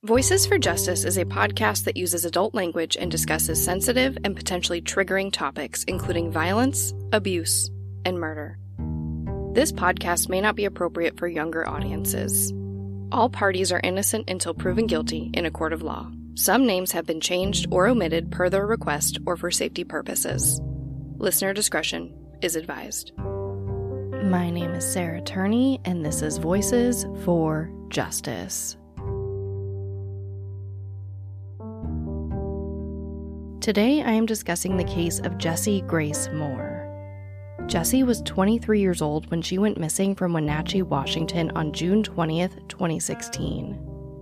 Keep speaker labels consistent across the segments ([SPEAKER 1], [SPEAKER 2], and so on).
[SPEAKER 1] Voices for Justice is a podcast that uses adult language and discusses sensitive and potentially triggering topics, including violence, abuse, and murder. This podcast may not be appropriate for younger audiences. All parties are innocent until proven guilty in a court of law. Some names have been changed or omitted per their request or for safety purposes. Listener discretion is advised. My name is Sarah Turney, and this is Voices for Justice. Today, I am discussing the case of Jessie Grace Moore. Jessie was 23 years old when she went missing from Wenatchee, Washington on June 20th, 2016.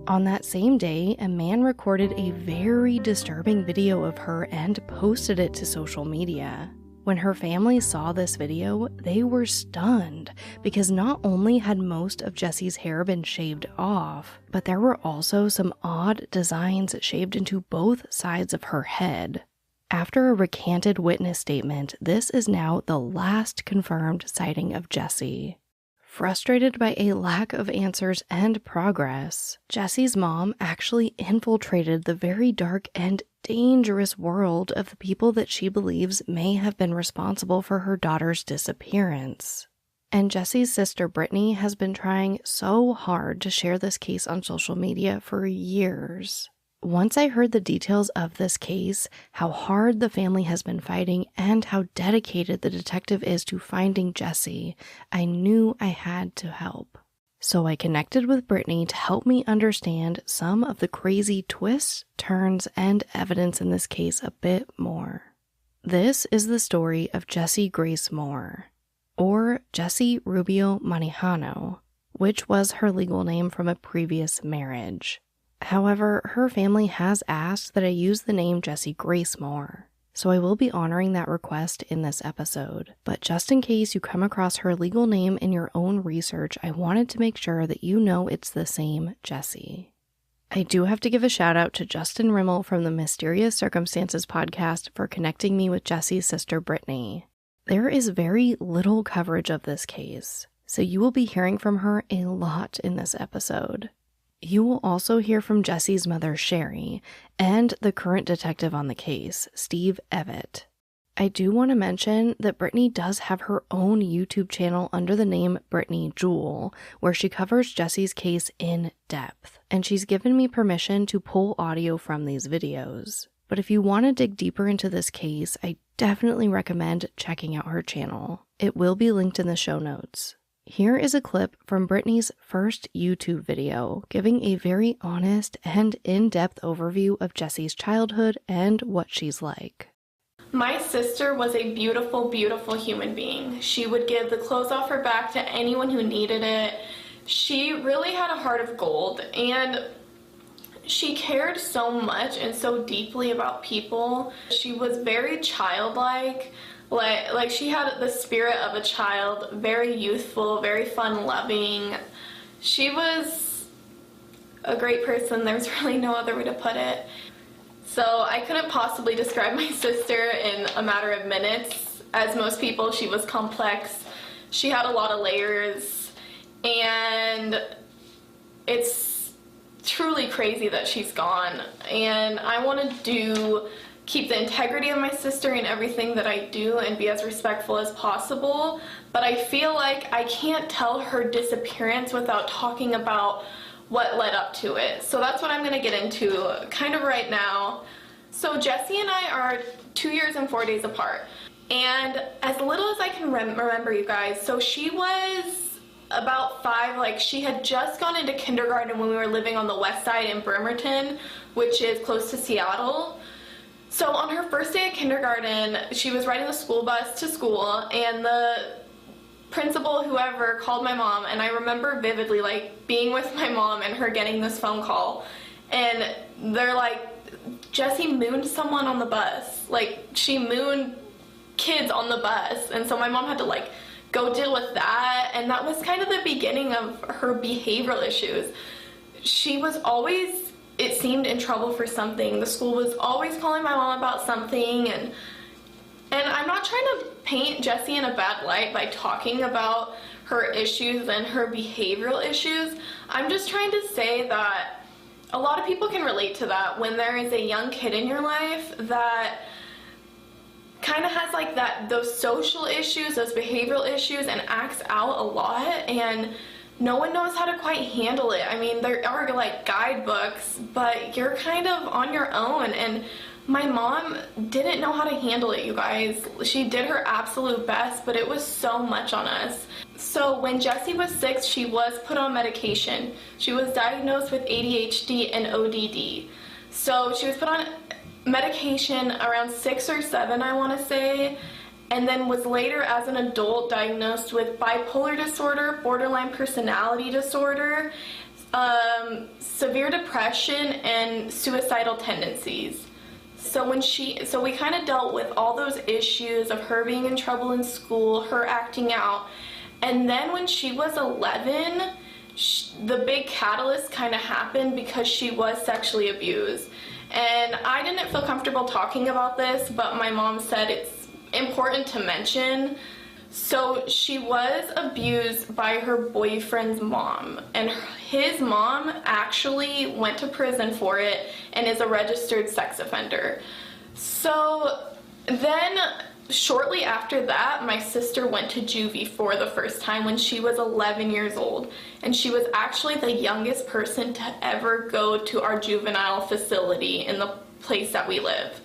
[SPEAKER 1] On that same day, a man recorded a very disturbing video of her and posted it to social media. When her family saw this video, they were stunned because not only had most of Jessie's hair been shaved off, but there were also some odd designs shaved into both sides of her head. After a recanted witness statement, this is now the last confirmed sighting of Jessie. Frustrated by a lack of answers and progress, Jessie's mom actually infiltrated the very dark and dangerous world of the people that she believes may have been responsible for her daughter's disappearance. And Jessie's sister Brittany has been trying so hard to share this case on social media for years. Once I heard the details of this case, how hard the family has been fighting, and how dedicated the detective is to finding Jessie, I knew I had to help. So I connected with Brittany to help me understand some of the crazy twists, turns, and evidence in this case a bit more. This is the story of Jessie Grace Moore, or Jessie Rubio Manijano, which was her legal name from a previous marriage. However, her family has asked that I use the name Jessie Grace Moore, so I will be honoring that request in this episode. But just in case you come across her legal name in your own research, I wanted to make sure that you know it's the same Jessie. I do have to give a shout out to Justin Rimmel from the Mysterious Circumstances podcast for connecting me with Jessie's sister Brittany. There is very little coverage of this case, so you will be hearing from her a lot in this episode. You will also hear from Jessie's mother, Sherry, and the current detective on the case, Steve Evett. I do want to mention that Brittany does have her own YouTube channel under the name Brittany Jewel, where she covers Jessie's case in depth, and she's given me permission to pull audio from these videos. But if you want to dig deeper into this case, I definitely recommend checking out her channel. It will be linked in the show notes. Here is a clip from Brittany's first YouTube video, giving a very honest and in-depth overview of Jessie's childhood and what she's like.
[SPEAKER 2] My sister was a beautiful, beautiful human being. She would give the clothes off her back to anyone who needed it. She really had a heart of gold, and she cared so much and so deeply about people. She was very childlike. Like she had the spirit of a child, very youthful, very fun-loving. She was a great person. There's really no other way to put it. So I couldn't possibly describe my sister in a matter of minutes. As most people, she was complex. She had a lot of layers, and it's truly crazy that she's gone. And I want to keep the integrity of my sister in everything that I do and be as respectful as possible, but I feel like I can't tell her disappearance without talking about what led up to it. So that's what I'm going to get into kind of right now. So Jessie and I are 2 years and 4 days apart, and as little as I can remember, you guys, so she was about 5, like she had just gone into kindergarten when we were living on the west side in Bremerton, which is close to Seattle. So on her first day at kindergarten, she was riding the school bus to school, and the principal, whoever, called my mom, and I remember vividly like being with my mom and her getting this phone call, and they're like, Jessie mooned someone on the bus. Like, she mooned kids on the bus, and so my mom had to like go deal with that, and that was kind of the beginning of her behavioral issues. She was always, it seemed, in trouble for something. The school was always calling my mom about something, and I'm not trying to paint Jessie in a bad light by talking about her issues and her behavioral issues. I'm just trying to say that A lot of people can relate to that when there is a young kid in your life that kind of has like those social issues, those behavioral issues, and acts out a lot, and no one knows how to quite handle it. I mean, there are like guidebooks, but you're kind of on your own, and my mom didn't know how to handle it, you guys. She did her absolute best, but it was so much on us. So when Jessie was 6, she was put on medication. She was diagnosed with ADHD and ODD. So she was put on medication around 6 or 7, I want to say, and then was later as an adult diagnosed with bipolar disorder, borderline personality disorder, severe depression, and suicidal tendencies. So we kind of dealt with all those issues of her being in trouble in school, her acting out, and then when she was 11, the big catalyst kind of happened because she was sexually abused. And I didn't feel comfortable talking about this, but my mom said it's important to mention. So she was abused by her boyfriend's mom, and his mom actually went to prison for it and is a registered sex offender. So then shortly after that, my sister went to juvie for the first time when she was 11 years old, and she was actually the youngest person to ever go to our juvenile facility in the place that we live.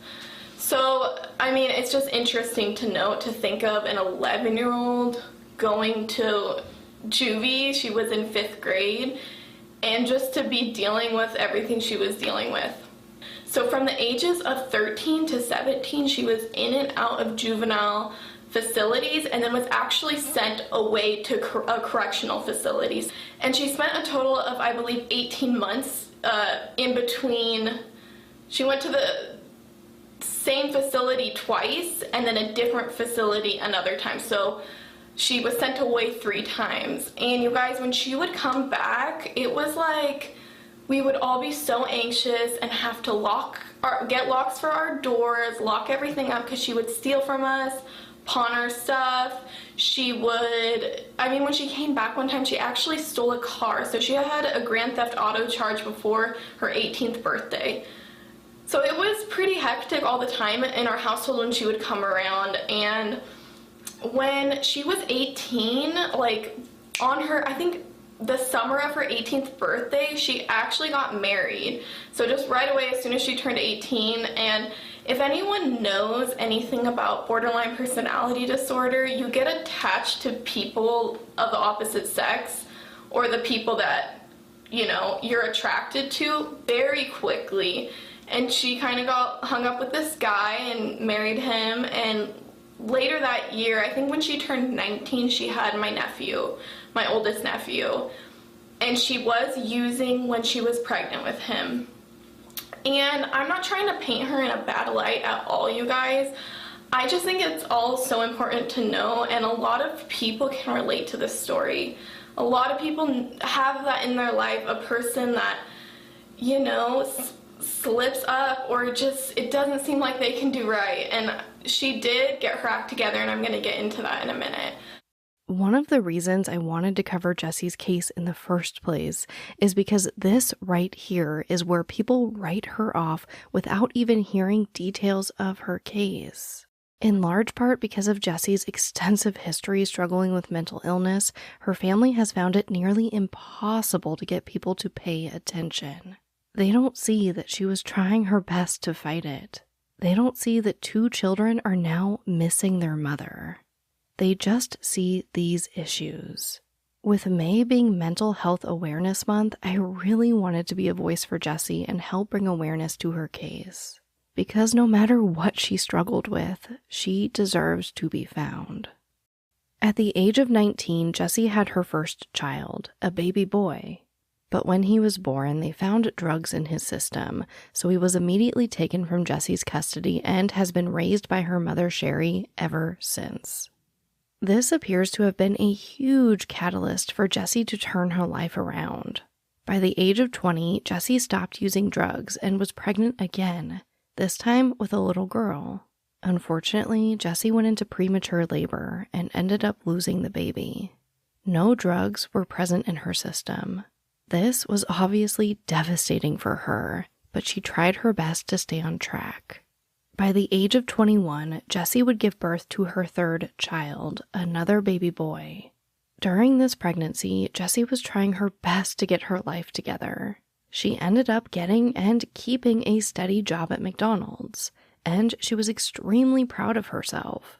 [SPEAKER 2] So, I mean, it's just interesting to note, to think of an 11-year-old going to juvie. She was in 5th grade, and just to be dealing with everything she was dealing with. So from the ages of 13 to 17, she was in and out of juvenile facilities, and then was actually sent away to correctional facilities. And she spent a total of, I believe, 18 months in between. She went to the same facility twice, and then a different facility another time. So she was sent away 3 times. And you guys, when she would come back, it was like we would all be so anxious and have to get locks for our doors, lock everything up, because she would steal from us, pawn our stuff. When she came back one time, she actually stole a car. So she had a grand theft auto charge before her 18th birthday. So it was pretty hectic all the time in our household when she would come around. And when she was 18, like I think the summer of her 18th birthday, she actually got married. So just right away, as soon as she turned 18, and if anyone knows anything about borderline personality disorder, you get attached to people of the opposite sex, or the people that, you're attracted to, very quickly. And she kind of got hung up with this guy and married him, and later that year, I think when she turned 19, she had my oldest nephew, and she was using when she was pregnant with him. And I'm not trying to paint her in a bad light at all, you guys. I just think it's all so important to know, and a lot of people can relate to this story. A lot of people have that in their life, a person that, slips up, or just it doesn't seem like they can do right. And she did get her act together, and I'm going to get into that in a minute.
[SPEAKER 1] One of the reasons I wanted to cover Jessie's case in the first place is because this right here is where people write her off without even hearing details of her case. In large part because of Jessie's extensive history struggling with mental illness, her family has found it nearly impossible to get people to pay attention. They don't see that she was trying her best to fight it. They don't see that 2 children are now missing their mother. They just see these issues. With May being Mental Health Awareness Month, I really wanted to be a voice for Jessie and help bring awareness to her case. Because no matter what she struggled with, she deserves to be found. At the age of 19, Jessie had her first child, a baby boy. But when he was born, they found drugs in his system, so he was immediately taken from Jessie's custody and has been raised by her mother, Sherry, ever since. This appears to have been a huge catalyst for Jessie to turn her life around. By the age of 20, Jessie stopped using drugs and was pregnant again, this time with a little girl. Unfortunately, Jessie went into premature labor and ended up losing the baby. No drugs were present in her system. This was obviously devastating for her, but she tried her best to stay on track. By the age of 21, Jessie would give birth to her third child, another baby boy. During this pregnancy, Jessie was trying her best to get her life together. She ended up getting and keeping a steady job at McDonald's, and she was extremely proud of herself.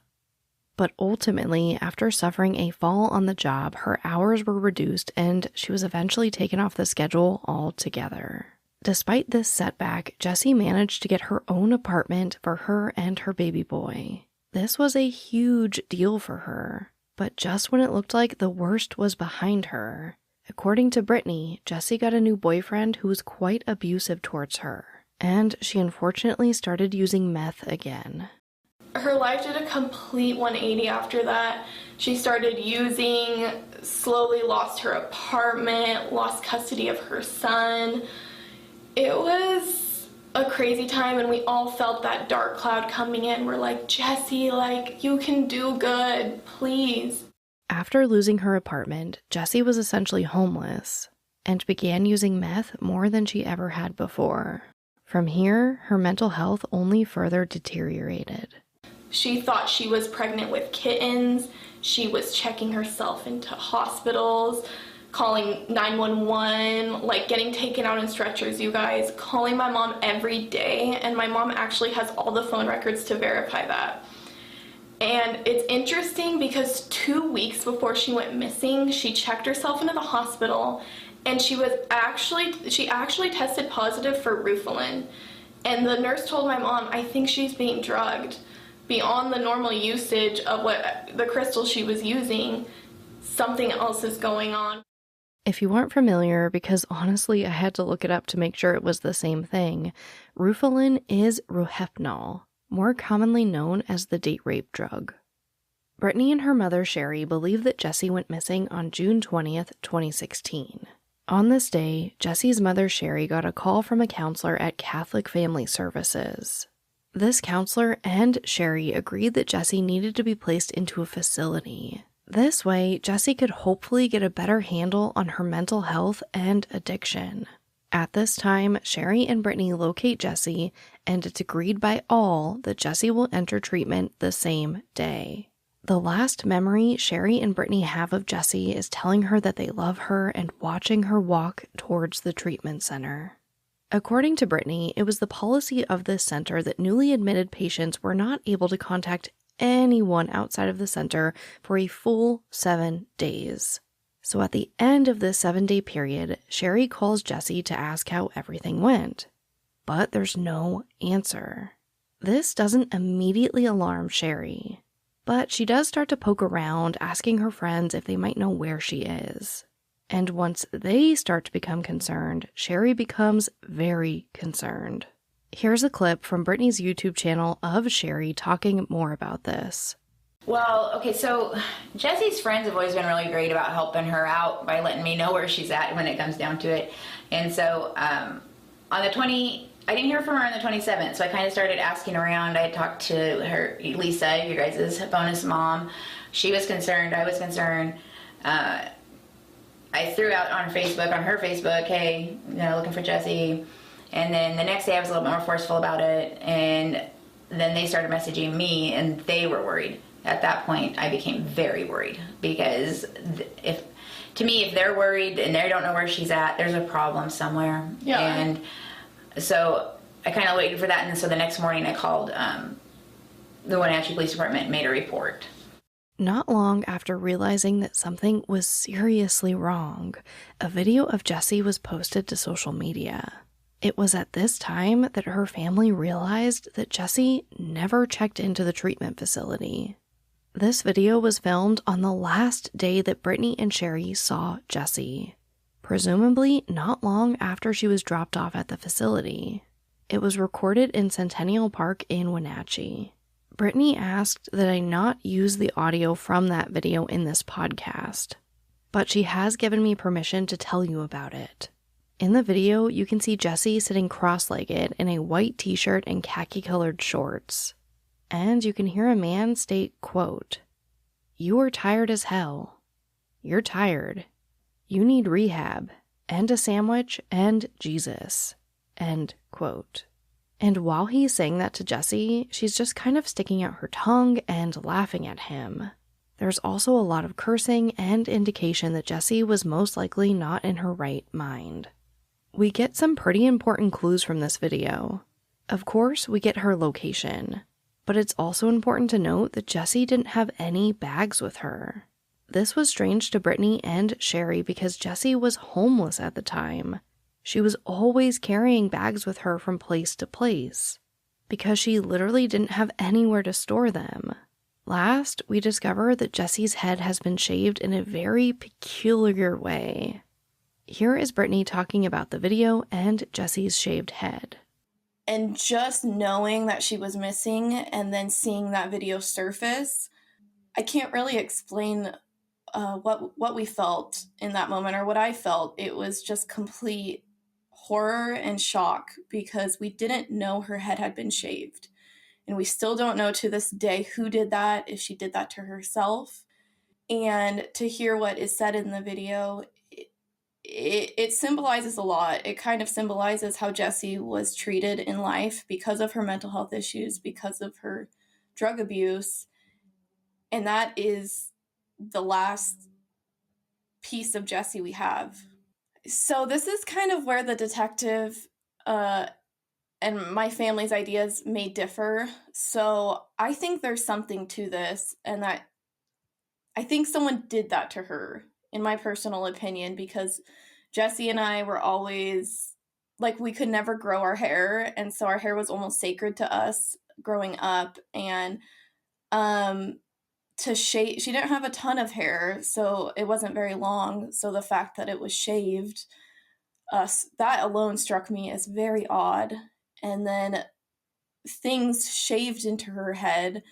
[SPEAKER 1] But ultimately, after suffering a fall on the job, her hours were reduced and she was eventually taken off the schedule altogether. Despite this setback, Jessie managed to get her own apartment for her and her baby boy. This was a huge deal for her, but just when it looked like the worst was behind her, according to Brittany, Jessie got a new boyfriend who was quite abusive towards her, and she unfortunately started using meth again.
[SPEAKER 2] Her life did a complete 180 after that. She started using, slowly lost her apartment, lost custody of her son. It was a crazy time, and we all felt that dark cloud coming in. We're like, Jessie, like, you can do good, please.
[SPEAKER 1] After losing her apartment, Jessie was essentially homeless and began using meth more than she ever had before. From here, her mental health only further deteriorated.
[SPEAKER 2] She thought she was pregnant with kittens. She was checking herself into hospitals, calling 911, like getting taken out in stretchers, you guys, calling my mom every day, and my mom actually has all the phone records to verify that. And it's interesting because 2 weeks before she went missing, she checked herself into the hospital, and she actually tested positive for Rufalin. And the nurse told my mom, I think she's being drugged. Beyond the normal usage of what the crystal she was using, something else is going on.
[SPEAKER 1] If you aren't familiar, because honestly I had to look it up to make sure it was the same thing, Rufalin is rohypnol, more commonly known as the date rape drug. Brittany and her mother Sherry believe that Jessie went missing on June 20th, 2016. On this day, Jessie's mother Sherry got a call from a counselor at Catholic Family Services. This counselor and Sherry agreed that Jessie needed to be placed into a facility. This way, Jessie could hopefully get a better handle on her mental health and addiction. At this time, Sherry and Brittany locate Jessie, and it's agreed by all that Jessie will enter treatment the same day. The last memory Sherry and Brittany have of Jessie is telling her that they love her and watching her walk towards the treatment center. According to Brittany, it was the policy of this center that newly admitted patients were not able to contact anyone outside of the center for a full 7 days. So at the end of this 7-day period, Sherry calls Jessie to ask how everything went. But there's no answer. This doesn't immediately alarm Sherry, but she does start to poke around, asking her friends if they might know where she is. And once they start to become concerned, Sherry becomes very concerned. Here's a clip from Brittany's YouTube channel of Sherry talking more about this.
[SPEAKER 3] Well, okay, so Jessie's friends have always been really great about helping her out by letting me know where she's at when it comes down to it. And so on the I didn't hear from her on the 27th, so I kind of started asking around. I had talked to her, Lisa, your guys' bonus mom. She was concerned. I was concerned. I threw out on her Facebook, hey, looking for Jessie. And then the next day I was a little bit more forceful about it. And then they started messaging me, and they were worried. At that point, I became very worried because if they're worried and they don't know where she's at, there's a problem somewhere.
[SPEAKER 2] Yeah.
[SPEAKER 3] And so I kind of waited for that. And so the next morning I called the Wenatchee Police Department and made a report.
[SPEAKER 1] Not long after realizing that something was seriously wrong, a video of Jessie was posted to social media. It was at this time that her family realized that Jessie never checked into the treatment facility. This video was filmed on the last day that Brittany and Sherry saw Jessie, presumably not long after she was dropped off at the facility. It was recorded in Centennial Park in Wenatchee. Brittany asked that I not use the audio from that video in this podcast, but she has given me permission to tell you about it. In the video, you can see Jessie sitting cross-legged in a white t-shirt and khaki-colored shorts. And you can hear a man state, quote, "You are tired as hell. You're tired. You need rehab. and a sandwich and Jesus, end quote. And while he's saying that to Jessie, she's just kind of sticking out her tongue and laughing at him. There's also a lot of cursing and indication that Jessie was most likely not in her right mind. We get some pretty important clues from this video. Of course, we get her location, but it's also important to note that Jessie didn't have any bags with her. This was strange to Brittany and Sherry because Jessie was homeless at the time. She was always carrying bags with her from place to place, because she literally didn't have anywhere to store them. Last, we discover that Jessie's head has been shaved in a very peculiar way. Here is Brittany talking about the video and Jessie's shaved head.
[SPEAKER 2] And just knowing that she was missing and then seeing that video surface, I can't really explain what we felt in that moment or what I felt. It was just complete horror and shock because we didn't know her head had been shaved. And we still don't know to this day who did that, if she did that to herself. And to hear what is said in the video, it symbolizes a lot. It kind of symbolizes how Jessie was treated in life because of her mental health issues, because of her drug abuse. And that is the last piece of Jessie we have. So this is kind of where the detective and my family's ideas may differ. So I think there's something to this, and that I think someone did that to her, in my personal opinion, because Jessie and I were always, like, we could never grow our hair, and so our hair was almost sacred to us growing up, and to shave, she didn't have a ton of hair, so it wasn't very long, so the fact that it was shaved, that alone struck me as very odd. And then things shaved into her head,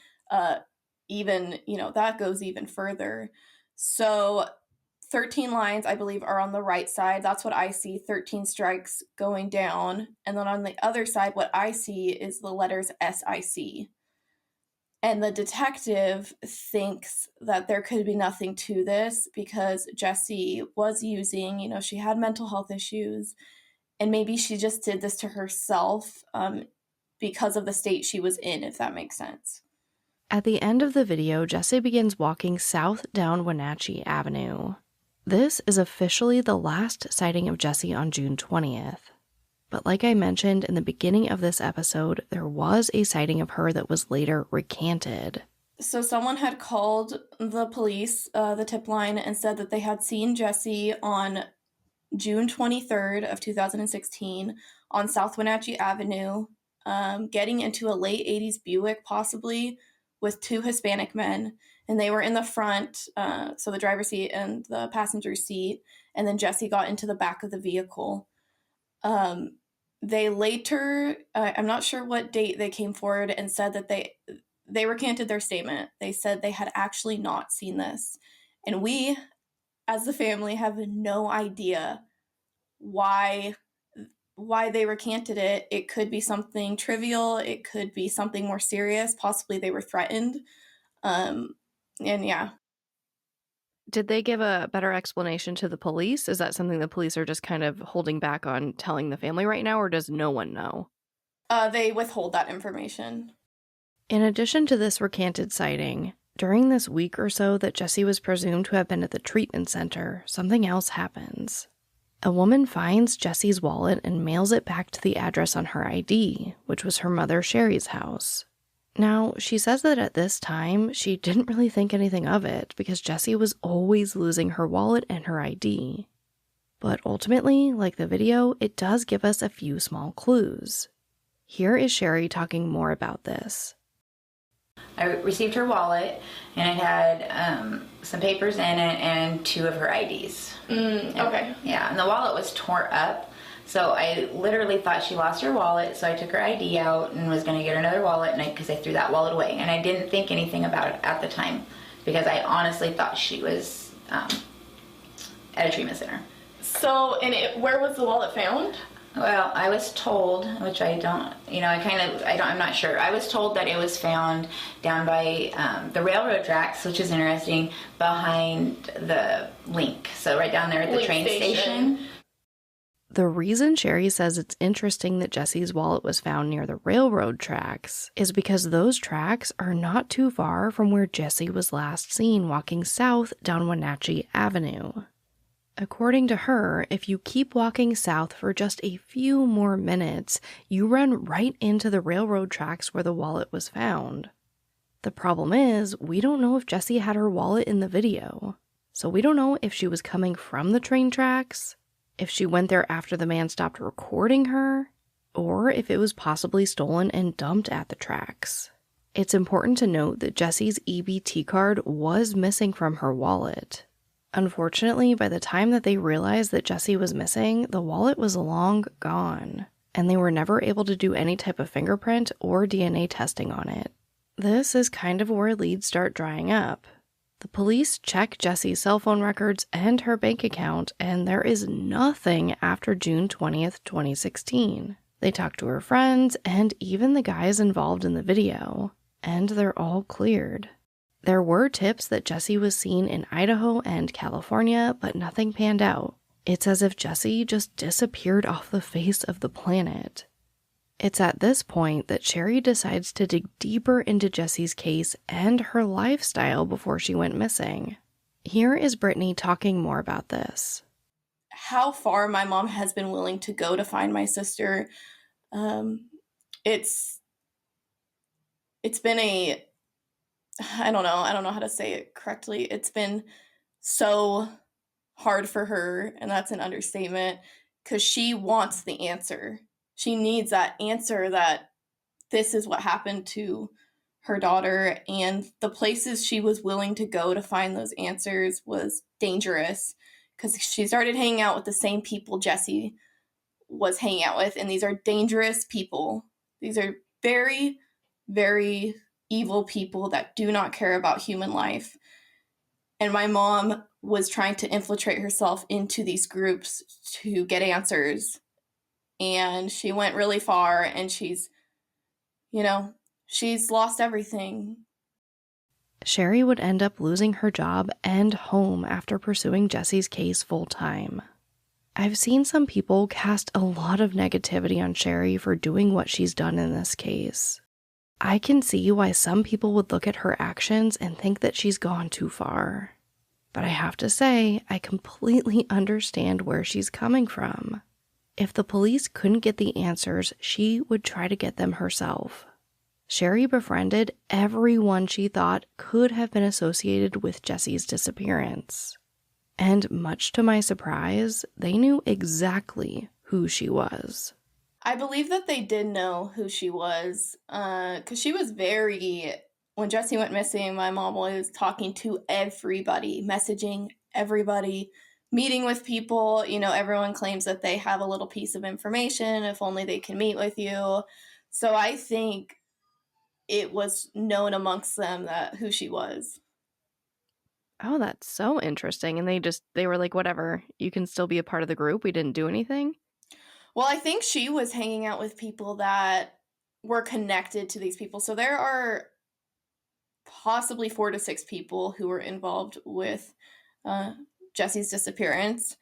[SPEAKER 2] even, that goes even further. So 13 lines, I believe, are on the right side. That's what I see, 13 strikes going down. And then on the other side, what I see is the letters SIC. And the detective thinks that there could be nothing to this because Jessie was using, she had mental health issues. And maybe she just did this to herself because of the state she was in, if that makes sense.
[SPEAKER 1] At the end of the video, Jessie begins walking south down Wenatchee Avenue. This is officially the last sighting of Jessie on June 20th. But like I mentioned in the beginning of this episode, there was a sighting of her that was later recanted.
[SPEAKER 2] So someone had called the police, the tip line, and said that they had seen Jessie on June 23rd of 2016 on South Wenatchee Avenue, getting into a late 80s Buick possibly with two Hispanic men. And they were in the front, so the driver's seat and the passenger seat. And then Jessie got into the back of the vehicle. They later, I'm not sure what date they came forward and said that they recanted their statement. They said they had actually not seen this. And we, as the family, have no idea why they recanted it. It could be something trivial. It could be something more serious. Possibly they were threatened. And yeah.
[SPEAKER 1] Did they give a better explanation to the police? Is that something the police are just kind of holding back on telling the family right now, or does no one know?
[SPEAKER 2] They withhold that information.
[SPEAKER 1] In addition to this recanted sighting, during this week or so that Jessie was presumed to have been at the treatment center, something else happens. A woman finds Jessie's wallet and mails it back to the address on her ID, which was her mother Sherry's house. Now, she says that at this time, she didn't really think anything of it because Jessie was always losing her wallet and her ID. But ultimately, like the video, it does give us a few small clues. Here is Sherry talking more about this.
[SPEAKER 3] I received her wallet, and it had some papers in it and two of her IDs.
[SPEAKER 2] Okay.
[SPEAKER 3] Yeah, and the wallet was torn up. So I literally thought she lost her wallet, so I took her ID out and was going to get another wallet, because I threw that wallet away. And I didn't think anything about it at the time, because I honestly thought she was at a treatment center.
[SPEAKER 2] So, where was the wallet found?
[SPEAKER 3] Well, I was told, which I don't, I'm not sure. I was told that it was found down by the railroad tracks, which is interesting, behind the Link. So right down there at the train station.
[SPEAKER 1] The reason Sherry says it's interesting that Jesse's wallet was found near the railroad tracks is because those tracks are not too far from where Jessie was last seen walking south down Wenatchee Avenue. According to her, if you keep walking south for just a few more minutes, you run right into the railroad tracks where the wallet was found. The problem is, we don't know if Jessie had her wallet in the video, so we don't know if she was coming from the train tracks, if she went there after the man stopped recording her, or if it was possibly stolen and dumped at the tracks. It's important to note that Jessie's EBT card was missing from her wallet. Unfortunately, by the time that they realized that Jessie was missing, the wallet was long gone, and they were never able to do any type of fingerprint or DNA testing on it. This is kind of where leads start drying up. The police check Jessie's cell phone records and her bank account, and there is nothing after June 20th, 2016. They talk to her friends and even the guys involved in the video, and they're all cleared. There were tips that Jessie was seen in Idaho and California, but nothing panned out. It's as if Jessie just disappeared off the face of the planet. It's at this point that Sherry decides to dig deeper into Jessie's case and her lifestyle before she went missing. Here is Brittany talking more about this.
[SPEAKER 2] How far my mom has been willing to go to find my sister. It's been I don't know how to say it correctly. It's been so hard for her, and that's an understatement, because she wants the answer. She needs that answer that this is what happened to her daughter, and the places she was willing to go to find those answers was dangerous, because she started hanging out with the same people Jessie was hanging out with, and these are dangerous people. These are very, very evil people that do not care about human life. And my mom was trying to infiltrate herself into these groups to get answers. And she went really far, and she's lost everything.
[SPEAKER 1] Sherry would end up losing her job and home after pursuing Jessie's case full time. I've seen some people cast a lot of negativity on Sherry for doing what she's done in this case. I can see why some people would look at her actions and think that she's gone too far. But I have to say, I completely understand where she's coming from. If the police couldn't get the answers, she would try to get them herself. Sherry befriended everyone she thought could have been associated with Jessie's disappearance. And much to my surprise, they knew exactly who she was.
[SPEAKER 2] I believe that they did know who she was, because she was when Jessie went missing, my mom was talking to everybody, messaging everybody, meeting with people. Everyone claims that they have a little piece of information, if only they can meet with you. So I think it was known amongst them who she was.
[SPEAKER 1] Oh, that's so interesting. And they were like, whatever, you can still be a part of the group. We didn't do anything.
[SPEAKER 2] Well, I think she was hanging out with people that were connected to these people. So there are possibly 4 to 6 people who were involved with Jessie's disappearance.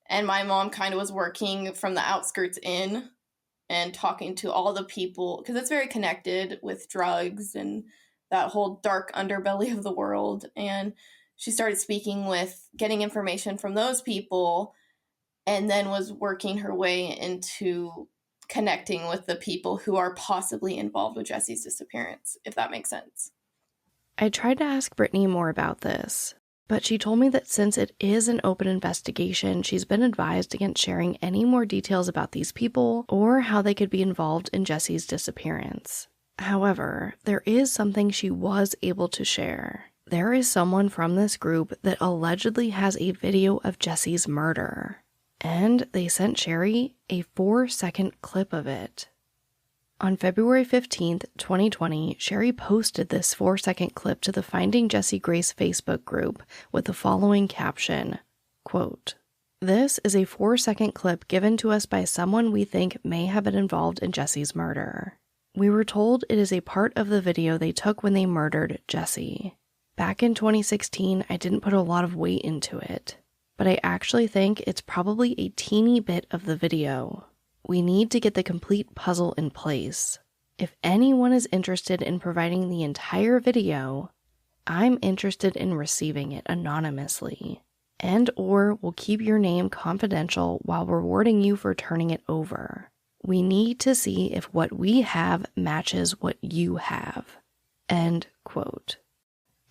[SPEAKER 2] And my mom kind of was working from the outskirts in and talking to all the people, because it's very connected with drugs and that whole dark underbelly of the world. And she started getting information from those people, and then was working her way into connecting with the people who are possibly involved with Jessie's disappearance, if that makes sense.
[SPEAKER 1] I tried to ask Brittany more about this, but she told me that since it is an open investigation, she's been advised against sharing any more details about these people or how they could be involved in Jessie's disappearance. However, there is something she was able to share. There is someone from this group that allegedly has a video of Jessie's murder. And they sent Sherry a 4-second clip of it. On February 15th, 2020, Sherry posted this 4-second clip to the Finding Jessie Grace Facebook group with the following caption, quote, "This is a 4-second clip given to us by someone we think may have been involved in Jessie's murder. We were told it is a part of the video they took when they murdered Jessie. Back in 2016, I didn't put a lot of weight into it. but I actually think it's probably a teeny bit of the video. We need to get the complete puzzle in place. If anyone is interested in providing the entire video, I'm interested in receiving it anonymously, and/or will keep your name confidential while rewarding you for turning it over. We need to see if what we have matches what you have." End quote.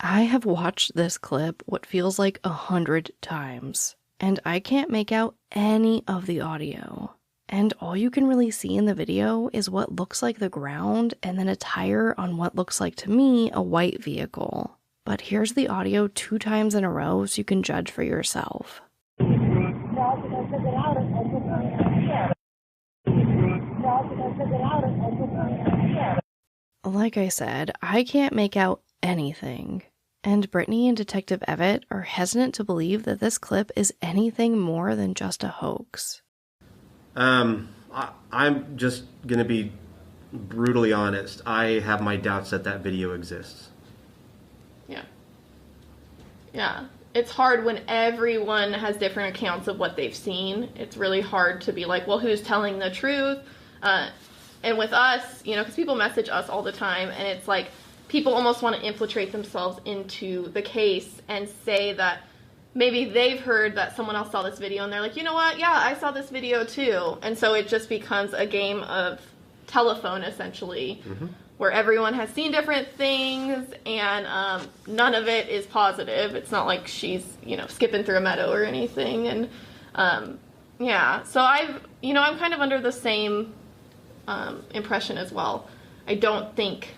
[SPEAKER 1] I have watched this clip what feels like 100 times, and I can't make out any of the audio. And all you can really see in the video is what looks like the ground and then a tire on what looks like to me a white vehicle. But here's the audio 2 times in a row so you can judge for yourself. Like I said, I can't make out anything. And Brittany and Detective Evett are hesitant to believe that this clip is anything more than just a hoax.
[SPEAKER 4] I'm just going to be brutally honest. I have my doubts that that video exists.
[SPEAKER 2] Yeah. It's hard when everyone has different accounts of what they've seen. It's really hard to be like, well, who's telling the truth? And with us, because people message us all the time, and it's like people almost want to infiltrate themselves into the case and say that maybe they've heard that someone else saw this video, and they're like, you know what? Yeah, I saw this video too. And so it just becomes a game of telephone, essentially, where everyone has seen different things, and none of it is positive. It's not like she's, skipping through a meadow or anything. And so I'm kind of under the same impression as well. I don't think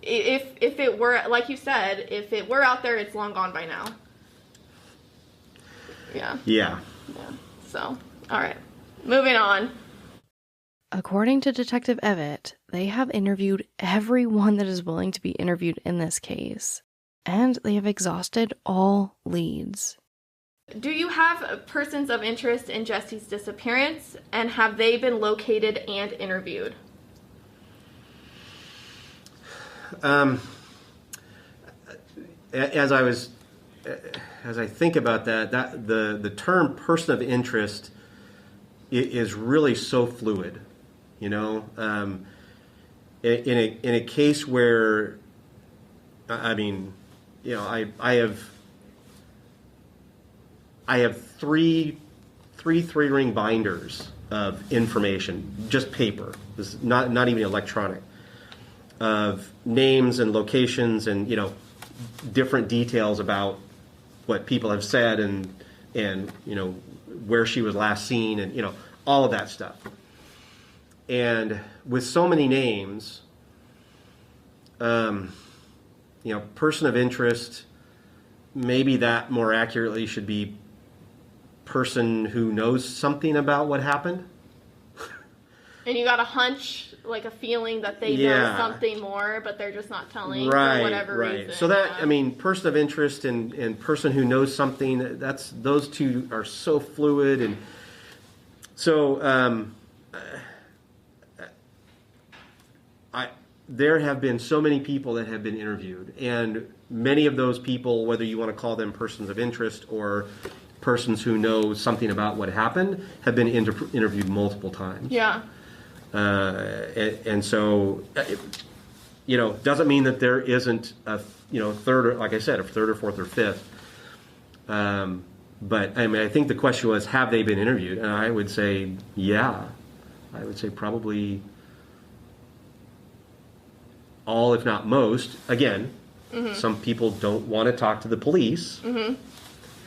[SPEAKER 2] if it were, like you said, if it were out there, it's long gone by now. Yeah. So, all right, moving on.
[SPEAKER 1] According to Detective Evett, they have interviewed everyone that is willing to be interviewed in this case, and they have exhausted all leads.
[SPEAKER 2] Do you have persons of interest in Jessie's disappearance, and have they been located and interviewed?
[SPEAKER 4] As I think about that the term person of interest is really so fluid, in a case where, I have three 3-ring binders of information, just paper. This is not even electronic, of names and locations and different details about what people have said and where she was last seen and all of that stuff. And with so many names, person of interest, maybe that more accurately should be person who knows something about what happened.
[SPEAKER 2] And you got a hunch, like a feeling that they know something more, but they're just not telling for whatever reason.
[SPEAKER 4] So that, person of interest and person who knows something, those two are so fluid. And so there have been so many people that have been interviewed, and many of those people, whether you want to call them persons of interest or persons who know something about what happened, have been interviewed multiple times.
[SPEAKER 2] Yeah.
[SPEAKER 4] And so, doesn't mean that there isn't a, third, or like I said, a third or fourth or fifth. But I think the question was, have they been interviewed? And I would say, yeah. I would say probably all, if not most. Again, some people don't want to talk to the police.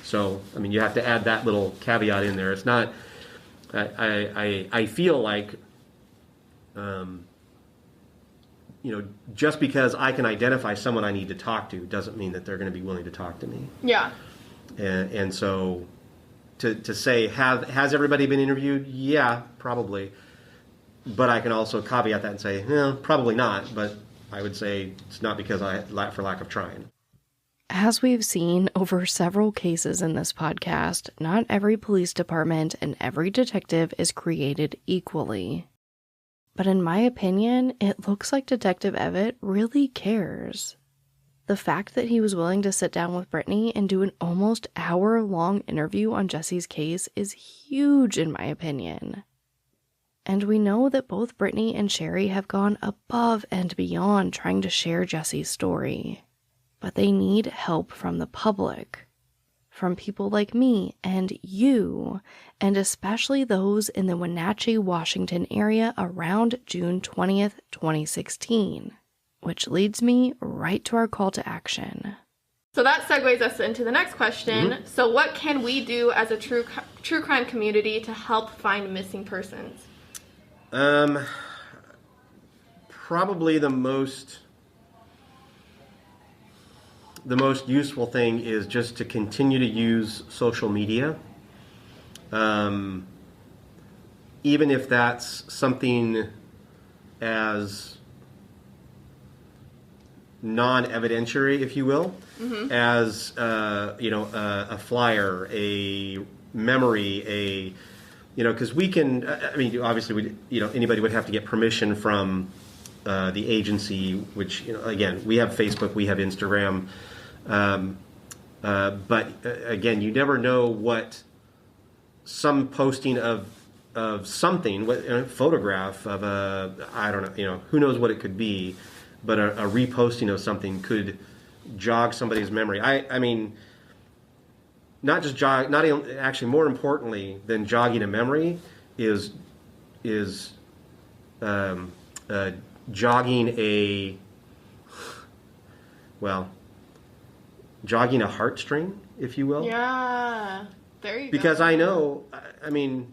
[SPEAKER 4] So, you have to add that little caveat in there. It's not, I feel like, just because I can identify someone I need to talk to doesn't mean that they're going to be willing to talk to me.
[SPEAKER 2] Yeah.
[SPEAKER 4] And so to say, has everybody been interviewed? Yeah, probably. But I can also caveat that and say, probably not. But I would say it's not because for lack of trying.
[SPEAKER 1] As we've seen over several cases in this podcast, not every police department and every detective is created equally. But in my opinion, it looks like Detective Evett really cares. The fact that he was willing to sit down with Brittany and do an almost hour-long interview on Jessie's case is huge in my opinion. And we know that both Brittany and Sherry have gone above and beyond trying to share Jessie's story. But they need help from the public, from people like me and you, and especially those in the Wenatchee, Washington area around June 20th, 2016. Which leads me right to our call to action.
[SPEAKER 2] So that segues us into the next question. Mm-hmm. So what can we do as a true crime community to help find missing persons?
[SPEAKER 4] Probably the most useful thing is just to continue to use social media. Even if that's something as non-evidentiary, if you will, as a flyer, a memory, because we can. I mean, obviously, anybody would have to get permission from the agency. Which, again, we have Facebook, we have Instagram, but again, you never know what some posting of something, a photograph of I don't know, who knows what it could be. But a reposting of something could jog somebody's memory. I mean, not just jog. Not even, actually, more importantly than jogging a memory is jogging a heartstring, if you will.
[SPEAKER 2] Yeah, there you go.
[SPEAKER 4] Because I know, I mean,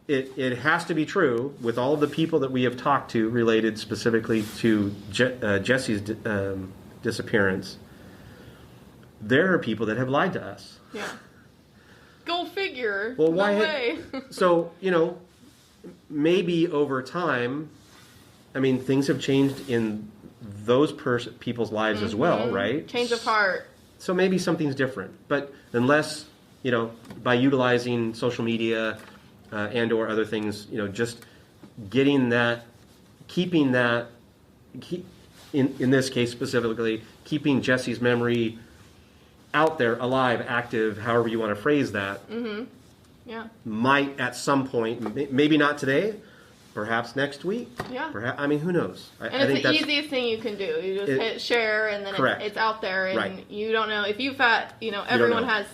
[SPEAKER 4] it has to be true with all of the people that we have talked to related specifically to Jessie's disappearance. There are people that have lied to us.
[SPEAKER 2] Yeah. Go figure.
[SPEAKER 4] Well, why?
[SPEAKER 2] No way.
[SPEAKER 4] So, maybe over time, I mean, things have changed in those people's lives as well, right?
[SPEAKER 2] Change of heart.
[SPEAKER 4] So maybe something's different. But unless, by utilizing social media and or other things, just getting that, keeping that, in this case specifically, keeping Jessie's memory out there, alive, active, however you want to phrase that,
[SPEAKER 2] yeah,
[SPEAKER 4] might at some point, maybe not today, perhaps next week.
[SPEAKER 2] Yeah.
[SPEAKER 4] Perhaps, I mean, who knows?
[SPEAKER 2] And it's the easiest thing you can do. You just hit share, and then it's out there, and you don't know if you've got, everyone has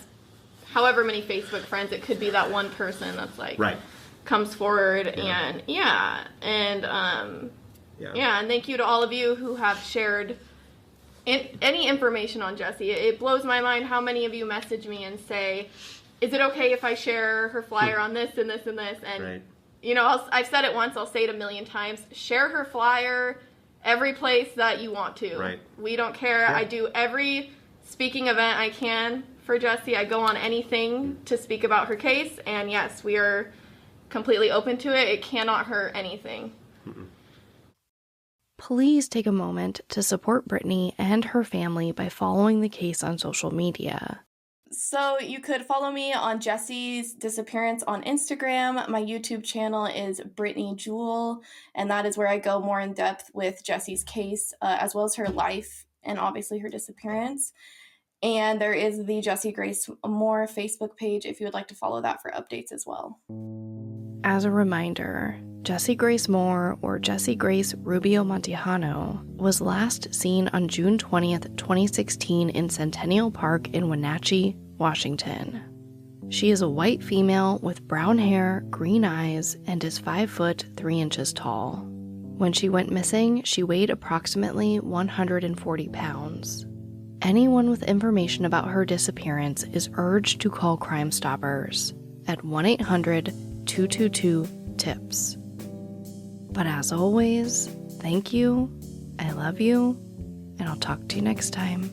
[SPEAKER 2] however many Facebook friends. It could be that one person that's like comes forward, and and thank you to all of you who have shared any information on Jessie. It blows my mind how many of you message me and say, "Is it okay if I share her flyer on this and this and this?" And I've said it once, I'll say it a million times. Share her flyer every place that you want to.
[SPEAKER 4] Right.
[SPEAKER 2] We don't care. Yeah. I do every speaking event I can for Jessie. I go on anything to speak about her case, and yes, we are completely open to it. It cannot hurt anything.
[SPEAKER 1] Please take a moment to support Brittany and her family by following the case on social media.
[SPEAKER 2] So you could follow me on Jessie's disappearance on Instagram. My YouTube channel is Brittany Jewel, and that is where I go more in depth with Jessie's case, as well as her life and obviously her disappearance. And there is the Jessie Grace Moore Facebook page if you would like to follow that for updates as well.
[SPEAKER 1] As a reminder, Jessie Grace Moore, or Jessie Grace Rubio Montejano, was last seen on June 20th, 2016 in Centennial Park in Wenatchee, Washington. She is a white female with brown hair, green eyes, and is 5 foot 3 inches tall. When she went missing, she weighed approximately 140 pounds. Anyone with information about her disappearance is urged to call Crime Stoppers at 1-800-222-TIPS. But as always, thank you, I love you, and I'll talk to you next time.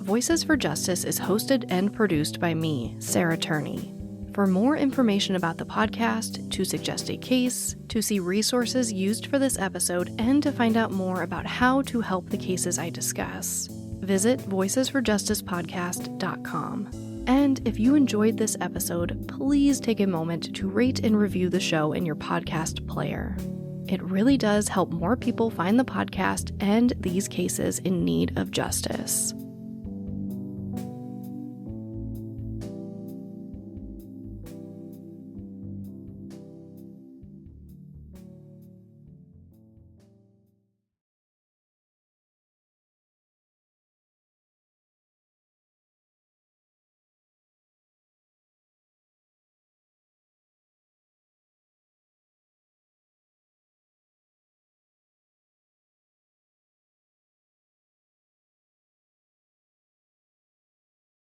[SPEAKER 1] Voices for Justice is hosted and produced by me, Sarah Turney. For more information about the podcast, to suggest a case, to see resources used for this episode, and to find out more about how to help the cases I discuss, visit voicesforjusticepodcast.com. And if you enjoyed this episode, please take a moment to rate and review the show in your podcast player. It really does help more people find the podcast and these cases in need of justice.